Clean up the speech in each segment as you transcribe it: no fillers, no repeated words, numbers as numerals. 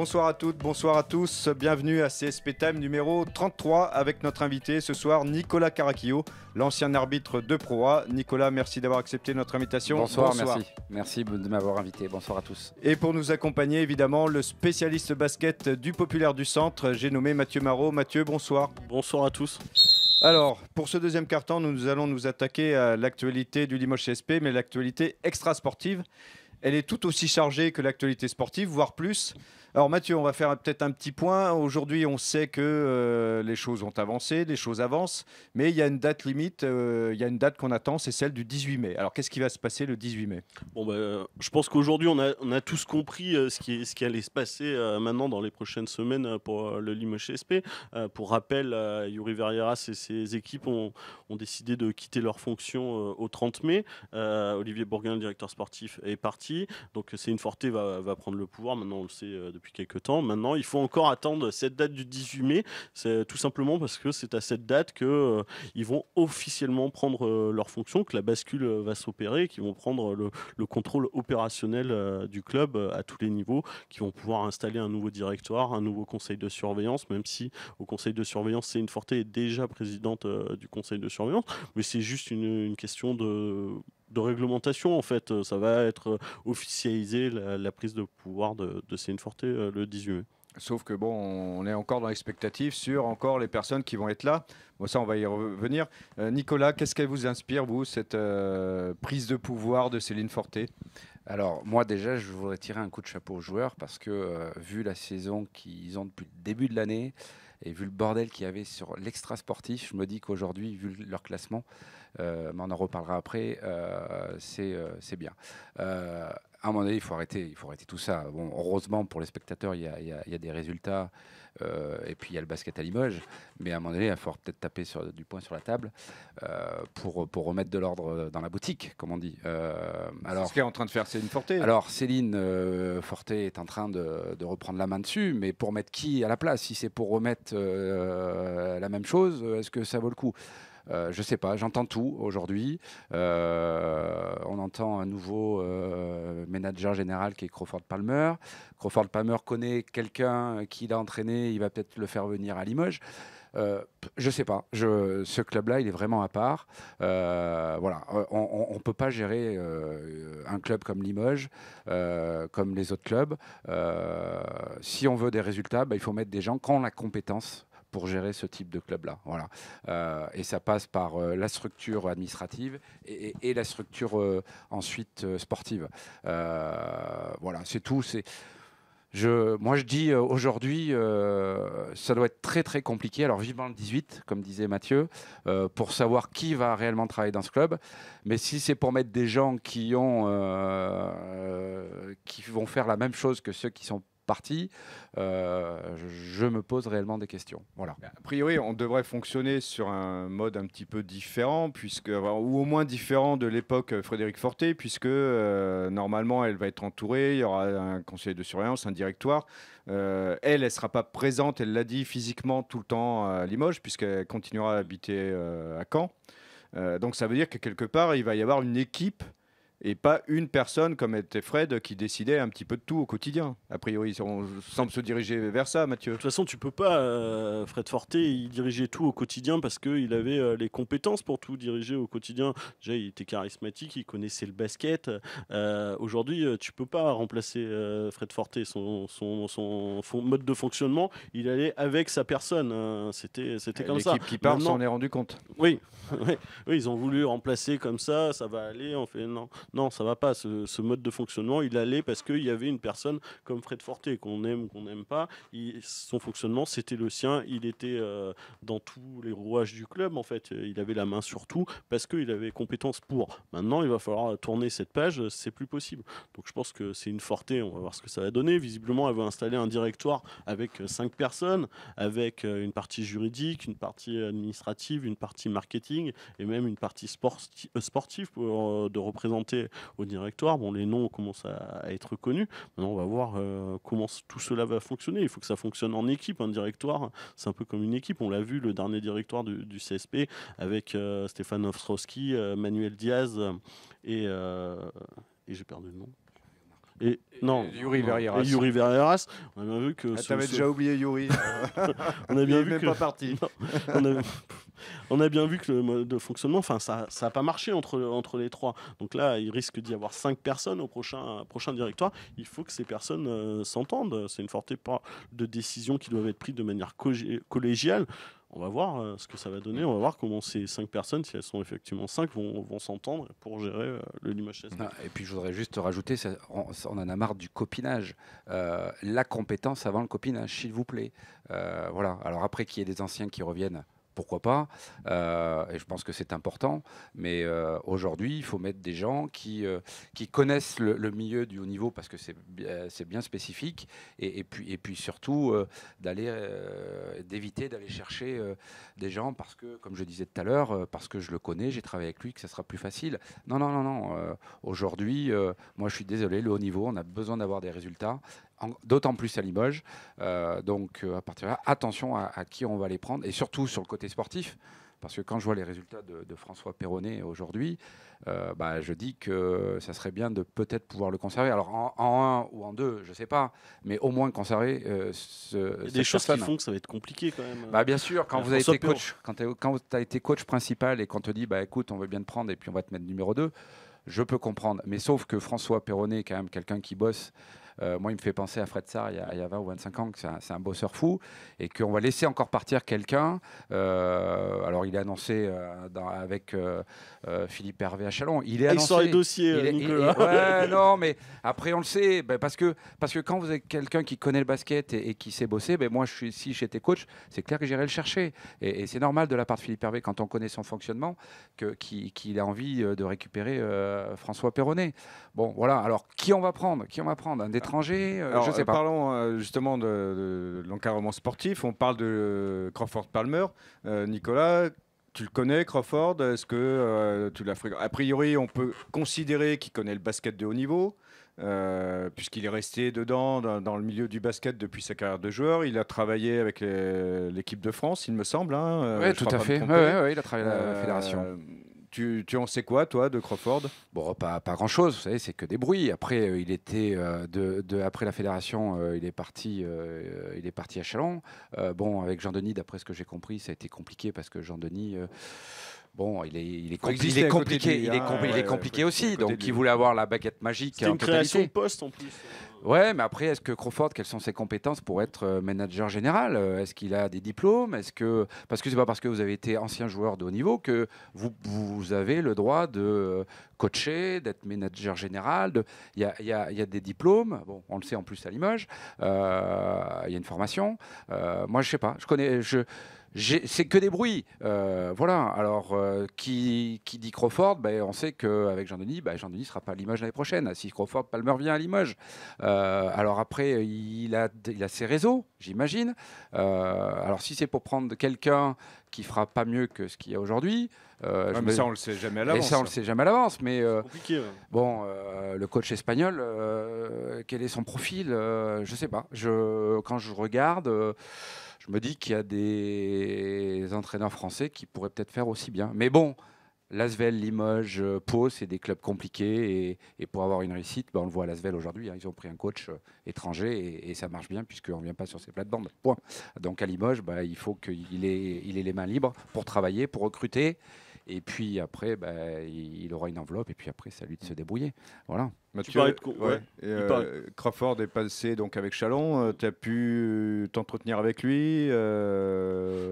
Bonsoir à toutes, bonsoir à tous. Bienvenue à CSP Time numéro 33 avec notre invité ce soir, Nicolas Caraquillo, l'ancien arbitre de Pro A. Nicolas, merci d'avoir accepté notre invitation. Bonsoir. Merci. Merci de m'avoir invité. Bonsoir à tous. Et pour nous accompagner, évidemment, le spécialiste basket du Populaire du Centre, j'ai nommé Mathieu Marot. Mathieu, bonsoir. Bonsoir à tous. Alors, pour ce deuxième quart-temps, nous allons nous attaquer à l'actualité du Limoges CSP, mais l'actualité extra-sportive. Elle est tout aussi chargée que l'actualité sportive, voire plus. Alors Mathieu, on va faire peut-être un petit point. Aujourd'hui, on sait que les choses ont avancé, les choses avancent, mais il y a une date limite, il y a une date qu'on attend, c'est celle du 18 mai. Alors qu'est-ce qui va se passer le 18 mai? Je pense qu'aujourd'hui, on a tous compris ce qui allait se passer maintenant dans les prochaines semaines pour le Limoges CSP. Pour rappel, Yuri Verrieras et ses équipes ont décidé de quitter leurs fonctions au 30 mai. Olivier Bourguin, le directeur sportif, est parti. Donc Céline Forté va prendre le pouvoir. Maintenant, on le sait depuis quelques temps. Maintenant, il faut encore attendre cette date du 18 mai. C'est tout simplement parce que c'est à cette date qu'ils vont officiellement prendre leurs fonctions, que la bascule va s'opérer, qu'ils vont prendre le contrôle opérationnel du club à tous les niveaux, qu'ils vont pouvoir installer un nouveau directoire, un nouveau conseil de surveillance, même si au conseil de surveillance, Céline Forté est déjà présidente du conseil de surveillance, mais c'est juste une question de réglementation en fait. Ça va être officialisé la prise de pouvoir de Céline Forté le 18 mai. Sauf que bon, on est encore dans l'expectative sur encore les personnes qui vont être là. Bon, ça, on va y revenir. Nicolas, qu'est-ce qu'elle vous inspire, vous, cette prise de pouvoir de Céline Forté? Alors, moi, déjà, je voudrais tirer un coup de chapeau aux joueurs parce que, vu la saison qu'ils ont depuis le début de l'année et vu le bordel qu'il y avait sur l'extra sportif, je me dis qu'aujourd'hui, vu leur classement, mais on en reparlera après, c'est bien. À un moment donné, il faut arrêter tout ça. Bon, heureusement, pour les spectateurs, il y a des résultats et puis il y a le basket à Limoges. Mais à un moment donné, il va falloir peut-être taper du poing sur la table pour remettre de l'ordre dans la boutique, comme on dit. C'est ce qu'est en train de faire Céline Forté. Alors, Céline Forté est en train de reprendre la main dessus, mais pour mettre qui à la place? Si c'est pour remettre la même chose, est-ce que ça vaut le coup? Je sais pas, j'entends tout aujourd'hui. On entend un nouveau manager général qui est Crawford Palmer. Crawford Palmer connaît quelqu'un qui l'a entraîné, il va peut-être le faire venir à Limoges. Je sais pas. Ce club-là, il est vraiment à part. Voilà, on peut pas gérer un club comme Limoges, comme les autres clubs. Si on veut des résultats, il faut mettre des gens qui ont la compétence pour gérer ce type de club-là. Voilà. Et ça passe par la structure administrative et la structure ensuite sportive. Voilà, c'est tout. Moi, je dis aujourd'hui, ça doit être très très compliqué. Alors vivement le 18, comme disait Mathieu, pour savoir qui va réellement travailler dans ce club. Mais si c'est pour mettre des gens qui vont faire la même chose que ceux qui sont partie, je me pose réellement des questions. Voilà. A priori, on devrait fonctionner sur un mode un petit peu différent, ou au moins différent de l'époque Frédéric Forté, puisque normalement, elle va être entourée, il y aura un conseil de surveillance, un directoire. Elle ne sera pas présente, elle l'a dit, physiquement tout le temps à Limoges, puisqu'elle continuera à habiter à Caen. Donc ça veut dire que quelque part, il va y avoir une équipe et pas une personne comme était Fred qui décidait un petit peu de tout au quotidien. A priori, on semble se diriger vers ça, Mathieu. De toute façon, tu peux pas, Fred Forté, il dirigeait tout au quotidien parce qu'il avait les compétences pour tout diriger au quotidien. Déjà, il était charismatique, il connaissait le basket. Aujourd'hui, tu peux pas remplacer Fred Forté. Son mode de fonctionnement, il allait avec sa personne. C'était comme ça. L'équipe qui part s'en est rendu compte. Oui. Oui, ils ont voulu remplacer comme ça va aller. On fait non, ça va pas. Ce mode de fonctionnement, il allait parce qu'il y avait une personne comme Fred Forté, qu'on aime ou qu'on n'aime pas. Son fonctionnement, c'était le sien. Il était dans tous les rouages du club, en fait. Il avait la main sur tout parce qu'il avait compétence pour. Maintenant, il va falloir tourner cette page. C'est plus possible. Donc, je pense que c'est une Forté. On va voir ce que ça va donner. Visiblement, elle va installer un directoire avec 5 personnes, avec une partie juridique, une partie administrative, une partie marketing et même une partie sportive pour de représenter au directoire. Bon, les noms commencent à être connus. Maintenant, on va voir comment tout cela va fonctionner. Il faut que ça fonctionne en équipe. Un directoire, c'est un peu comme une équipe. On l'a vu, le dernier directoire du CSP avec Stéphane Ostrowski, Manuel Diaz et j'ai perdu le nom. Et non, Yuri Verieras. Et Yuri Verieras, on a bien vu que... T'avais déjà oublié Yuri. On a bien vu même que... pas parti. On a bien vu que le mode de fonctionnement, ça n'a pas marché entre les trois. Donc là, il risque d'y avoir 5 personnes au prochain directoire. Il faut que ces personnes s'entendent. C'est une forte part de décisions qui doivent être prises de manière collégiale. On va voir ce que ça va donner. On va voir comment ces 5 personnes, si elles sont effectivement 5, vont s'entendre pour gérer le Limoges SP. Et puis je voudrais juste rajouter, on en a marre du copinage. La compétence avant le copinage, s'il vous plaît. Voilà. Alors après qu'il y ait des anciens qui reviennent, pourquoi pas, et je pense que c'est important, mais aujourd'hui, il faut mettre des gens qui connaissent le milieu du haut niveau, parce que c'est bien spécifique, et puis surtout d'éviter d'aller chercher des gens, parce que, comme je disais tout à l'heure, parce que je le connais, j'ai travaillé avec lui, que ça sera plus facile. Non. Aujourd'hui, moi je suis désolé, le haut niveau, on a besoin d'avoir des résultats, d'autant plus à Limoges. Donc à partir de là, attention à qui on va les prendre, et surtout sur le côté sportif, parce que quand je vois les résultats de François Perronnet aujourd'hui, je dis que ça serait bien de peut-être pouvoir le conserver. Alors en 1 ou en 2, je ne sais pas, mais au moins conserver Il y a des choses qui font que ça va être compliqué quand même. Bien sûr, quand vous avez été coach, quand tu as été coach principal et qu'on te dit écoute, on veut bien te prendre et puis on va te mettre numéro 2, je peux comprendre. Mais sauf que François Perronnet est quand même quelqu'un qui bosse. Moi, il me fait penser à Fred Sarr il y a 20 ou 25 ans, que c'est un bosseur fou, et qu'on va laisser encore partir quelqu'un. Alors, il est annoncé avec Philippe Hervé à Chalon. Il est annoncé. Sur les dossiers, Nicolas. Non, mais après, on le sait, parce que quand vous avez quelqu'un qui connaît le basket et qui sait bosser, moi, si j'étais coach, c'est clair que j'irais le chercher. Et c'est normal de la part de Philippe Hervé, quand on connaît son fonctionnement, qu'il a envie de récupérer François Perronnet. Bon, voilà. Alors, qui on va prendre un étranger, je sais pas. Parlons justement de l'encadrement sportif. On parle de Crawford Palmer. Nicolas, tu le connais, Crawford? Est-ce que tu l'as fréquenté? A priori, on peut considérer qu'il connaît le basket de haut niveau, puisqu'il est resté dedans, dans le milieu du basket depuis sa carrière de joueur. Il a travaillé avec l'équipe de France, il me semble. Oui, tout à fait. Ouais, il a travaillé à la fédération. Tu en sais quoi, toi, de Crawford? Bon, pas grand-chose, vous savez, c'est que des bruits. Après, il était après la fédération, il est parti à Chalon. Avec Jean-Denis, d'après ce que j'ai compris, ça a été compliqué parce que Jean-Denis, il est compliqué aussi. Donc, il voulait avoir la baguette magique. C'est une création de poste en plus. Ouais, mais après, est-ce que Crawford, quelles sont ses compétences pour être manager général? Est-ce qu'il a des diplômes? Parce que c'est pas parce que vous avez été ancien joueur de haut niveau que vous avez le droit de coacher, d'être manager général. Il y a des diplômes. Bon, on le sait en plus à Limoges. Il y a une formation. Moi, je sais pas. C'est que des bruits. Voilà. Alors, qui dit Crawford, on sait qu'avec Jean-Denis, Jean-Denis ne sera pas à Limoges l'année prochaine. Si Crawford Palmer vient à Limoges. Alors après, il a ses réseaux, j'imagine. Alors si c'est pour prendre quelqu'un qui fera pas mieux que ce qu'il y a aujourd'hui. Mais ça, on le sait jamais à l'avance. Et ça, on le sait jamais à l'avance. Mais compliqué, ouais. Le coach espagnol, quel est son profil? Je sais pas. Quand je regarde. Je me dis qu'il y a des entraîneurs français qui pourraient peut-être faire aussi bien. Mais bon, l'Asvel, Limoges, Pau, c'est des clubs compliqués. Et pour avoir une réussite, on le voit à l'Asvel aujourd'hui. Ils ont pris un coach étranger et ça marche bien puisqu'on ne vient pas sur ces plates-bandes. Point. Donc à Limoges, il faut qu'il ait les mains libres pour travailler, pour recruter. Et puis après, il aura une enveloppe. Et puis après, c'est à lui de se débrouiller. Voilà. Mathieu, Crawford est passé donc avec Chalon. Tu as pu t'entretenir avec lui?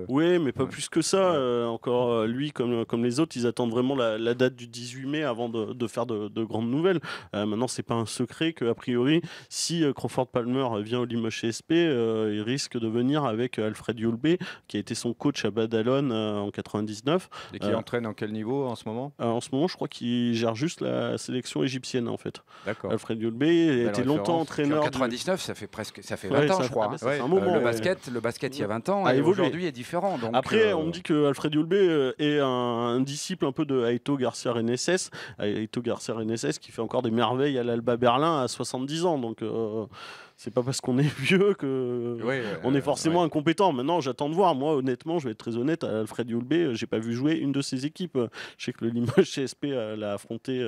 Oui, mais pas plus que ça. Encore lui, comme les autres, ils attendent vraiment la date du 18 mai avant de faire de grandes nouvelles. Maintenant, c'est pas un secret qu'a priori, si Crawford Palmer vient au Limoges SP, il risque de venir avec Alfred Yulbe, qui a été son coach à Badalone en 99. Et qui entraîne en quel niveau en ce moment? En ce moment, je crois qu'il gère juste la sélection égyptienne en fait. D'accord. Alfred Yulbe a été longtemps entraîneur. En 99, ça fait 20 ans, je crois. Le basket, il y a 20 ans, et aujourd'hui est différent. Donc, après, on me dit que Alfred Yulbe est un disciple un peu de Aito Garcia Reneses. Aito Garcia Reneses qui fait encore des merveilles à l'Alba Berlin à 70 ans. Donc, C'est pas parce qu'on est vieux que on est forcément incompétent. Maintenant, j'attends de voir. Moi, honnêtement, je vais être très honnête, Alfred Youlbe, j'ai pas vu jouer une de ses équipes. Je sais que le Limoges CSP l'a affronté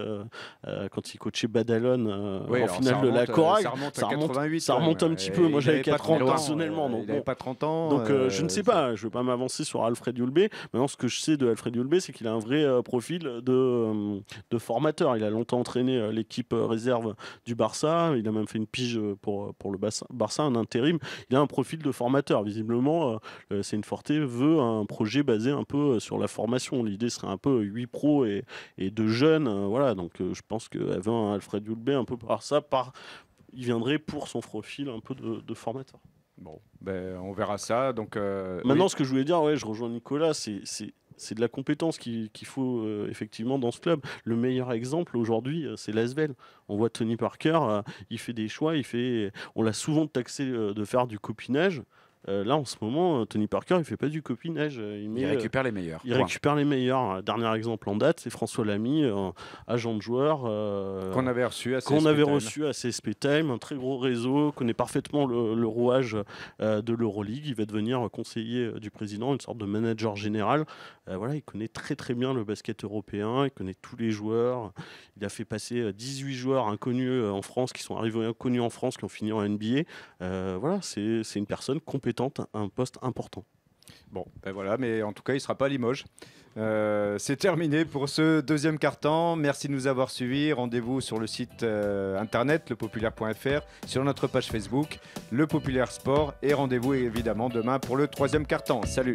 quand il coachait Badalone en finale de la Corag. Ça remonte un petit peu. Moi, j'avais 4 ans personnellement. Il n'avait pas 30 ans. Donc, je ne sais pas. Je ne veux pas m'avancer sur Alfred Youlbe. Maintenant, ce que je sais de Alfred Youlbe, c'est qu'il a un vrai profil de formateur. Il a longtemps entraîné l'équipe réserve du Barça. Il a même fait une pige pour le Barça, un intérim. Il a un profil de formateur. Visiblement, Seinforte veut un projet basé un peu sur la formation. L'idée serait un peu 8 pros et 2 jeunes. Voilà. Donc, je pense qu'elle veut un Alfred Youlbe un peu par ça. Il viendrait pour son profil un peu de formateur. Bon, on verra ça. Donc, maintenant, ce que je voulais dire, je rejoins Nicolas, c'est de la compétence qu'il faut effectivement dans ce club. Le meilleur exemple aujourd'hui, c'est l'Asvel. On voit Tony Parker, il fait des choix, on l'a souvent taxé de faire du copinage. Là, en ce moment, Tony Parker, il fait pas du copinage. Il récupère les meilleurs. Il récupère les meilleurs. Dernier exemple en date, c'est François Lamy, agent de joueur. Qu'on avait reçu à CSP Time, un très gros réseau, connaît parfaitement le rouage de l'Euroleague. Il va devenir conseiller du président, une sorte de manager général. Il connaît très très bien le basket européen, il connaît tous les joueurs. Il a fait passer 18 joueurs inconnus en France, qui sont arrivés inconnus en France, qui ont fini en NBA. C'est une personne compétente, un poste important. Bon, mais en tout cas, il ne sera pas à Limoges. C'est terminé pour ce deuxième quart-temps. Merci de nous avoir suivis. Rendez-vous sur le site internet lepopulaire.fr, sur notre page Facebook, Le Populaire Sport. Et rendez-vous évidemment demain pour le troisième quart-temps. Salut!